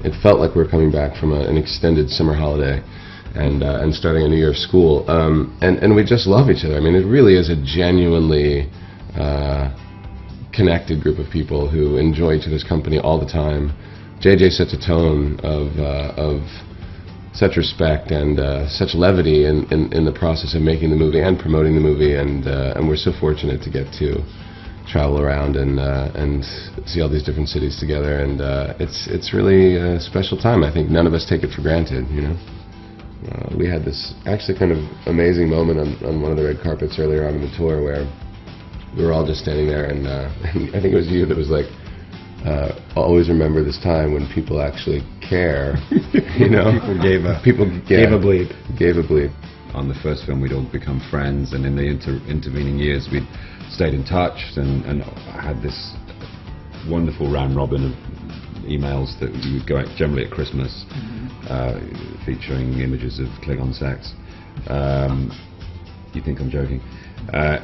it felt like we were coming back from an extended summer holiday and starting a new year of school. And we just love each other. I mean, it really is a genuinely connected group of people who enjoy each other's company all the time. JJ sets a tone of such respect and such levity in the process of making the movie and promoting the movie, and we're so fortunate to get to travel around and see all these different cities together, and it's really a special time. I think none of us take it for granted, you know. We had this actually kind of amazing moment on one of the red carpets earlier on in the tour where we were all just standing there, and I think it was you that was like, always remember this time when people actually care, you know. People gave a bleep. Gave a bleep. On the first film, we'd all become friends, and in the intervening years, we'd stayed in touch, and I had this wonderful round robin of emails that we would go out generally at Christmas, featuring images of Klingon sex. You think I'm joking?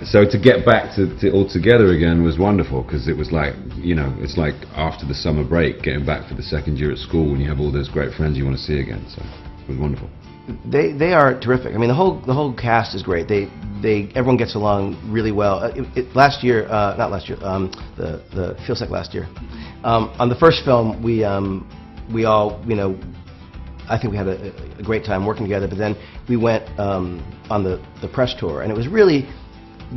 So to get back to all together again was wonderful, because it was like, you know, it's like after the summer break, getting back for the second year at school when you have all those great friends you want to see again. So it was wonderful. They are terrific. I mean, the whole cast is great. Everyone gets along really well. Last year, not last year, the feels like last year. On the first film, we all, you know, I think we had a great time working together. But then we went on the press tour, and it was really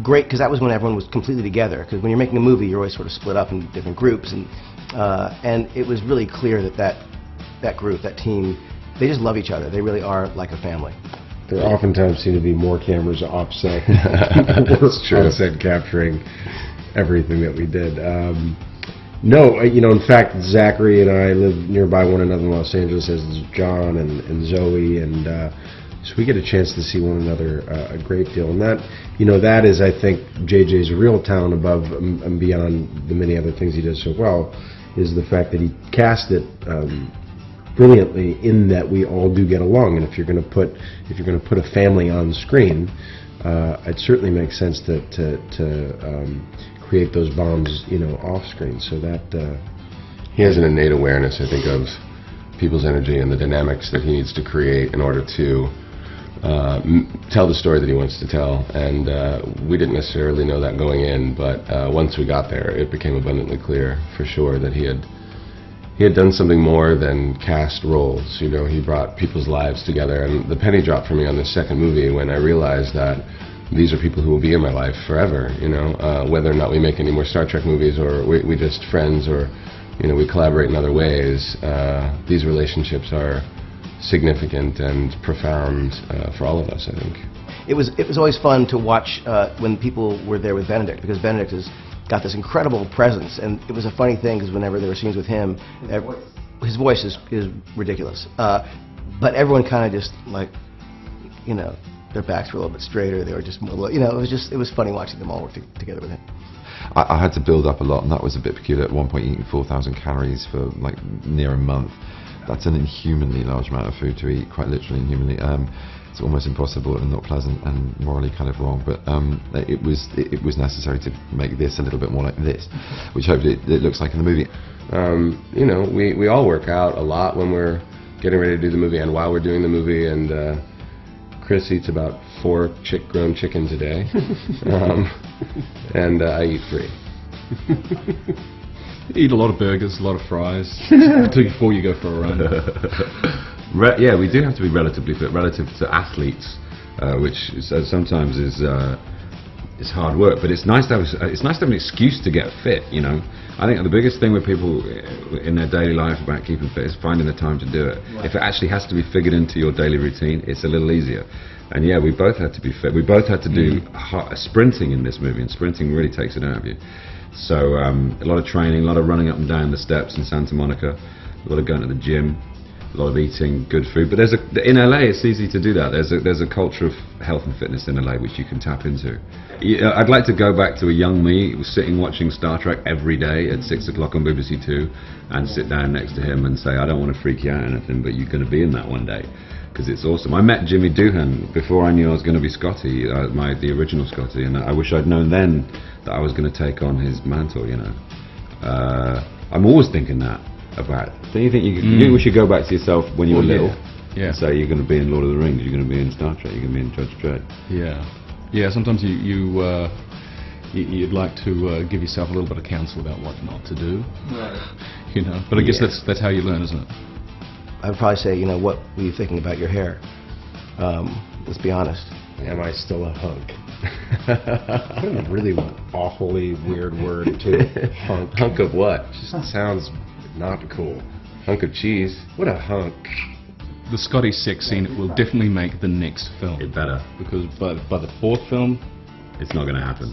great because that was when everyone was completely together. Because when you're making a movie, you're always sort of split up in different groups, and it was really clear that group, that team, they just love each other. They really are like a family. There oftentimes seem to be more cameras offset. That's true. Offset capturing everything that we did. No, you know, in fact, Zachary and I live nearby one another in Los Angeles, as does John and Zoe, and so we get a chance to see one another a great deal. And that, you know, that is, I think, JJ's real talent above and beyond the many other things he does so well, is the fact that he cast it brilliantly, in that we all do get along. And if you're going to put a family on screen, it certainly makes sense to create those bonds, you know, off screen. So that he has an innate awareness, I think, of people's energy and the dynamics that he needs to create in order to tell the story that he wants to tell. And we didn't necessarily know that going in, but once we got there, it became abundantly clear for sure that he had done something more than cast roles. You know, he brought people's lives together, and the penny dropped for me on this second movie when I realized that these are people who will be in my life forever, you know, whether or not we make any more Star Trek movies, or we just friends, or, you know, we collaborate in other ways. These relationships are significant and profound for all of us, I think. It was always fun to watch when people were there with Benedict, because Benedict has got this incredible presence, and it was a funny thing because whenever there were scenes with him, his voice is ridiculous. But everyone kind of just, like, you know, their backs were a little bit straighter. They were just more, you know, it was funny watching them all work together with him. I had to build up a lot, and that was a bit peculiar. At one point, eating 4,000 calories for like near a month. That's an inhumanly large amount of food to eat, quite literally inhumanly. It's almost impossible and not pleasant and morally kind of wrong, but it was necessary to make this a little bit more like this, which hopefully it looks like in the movie. You know, we all work out a lot when we're getting ready to do the movie and while we're doing the movie, and Chris eats about 4 grown chickens a day, and I eat 3. Eat a lot of burgers, a lot of fries, before you go for a run. Yeah, we do have to be relatively fit, relative to athletes, which sometimes is hard work. But it's nice to have an excuse to get fit. You know, I think the biggest thing with people in their daily life about keeping fit is finding the time to do it. Right. If it actually has to be figured into your daily routine, it's a little easier. And yeah, we both had to be fit. We both had to do sprinting in this movie, and sprinting really takes it out of you. So a lot of training, a lot of running up and down the steps in Santa Monica, a lot of going to the gym, a lot of eating good food. But in LA, it's easy to do that. There's a culture of health and fitness in LA which you can tap into. I'd like to go back to a young me sitting watching Star Trek every day at 6 o'clock on BBC Two, and sit down next to him and say, I don't want to freak you out or anything, but you're going to be in that one day, because it's awesome. I met Jimmy Doohan before I knew I was going to be Scotty, the original Scotty, and I wish I'd known then that I was going to take on his mantle, you know. I'm always thinking that. about. Don't you think you think we should go back to yourself when you were Well, yeah. little? Yeah. And say you're going to be in Lord of the Rings, you're going to be in Star Trek, you're going to be in Judge Dredd. Yeah. Sometimes you'd like to give yourself a little bit of counsel about what not to do. You know, but I guess that's how you learn, isn't it? I would probably say, what were you thinking about your hair? Let's be honest. Am I still a hunk? What a really awfully weird word, too. Hunk. Hunk of what? Just sounds not cool. Hunk of cheese. What a hunk. The Scotty sex scene will definitely make the next film. It better. Because by the fourth film, It's not going to happen.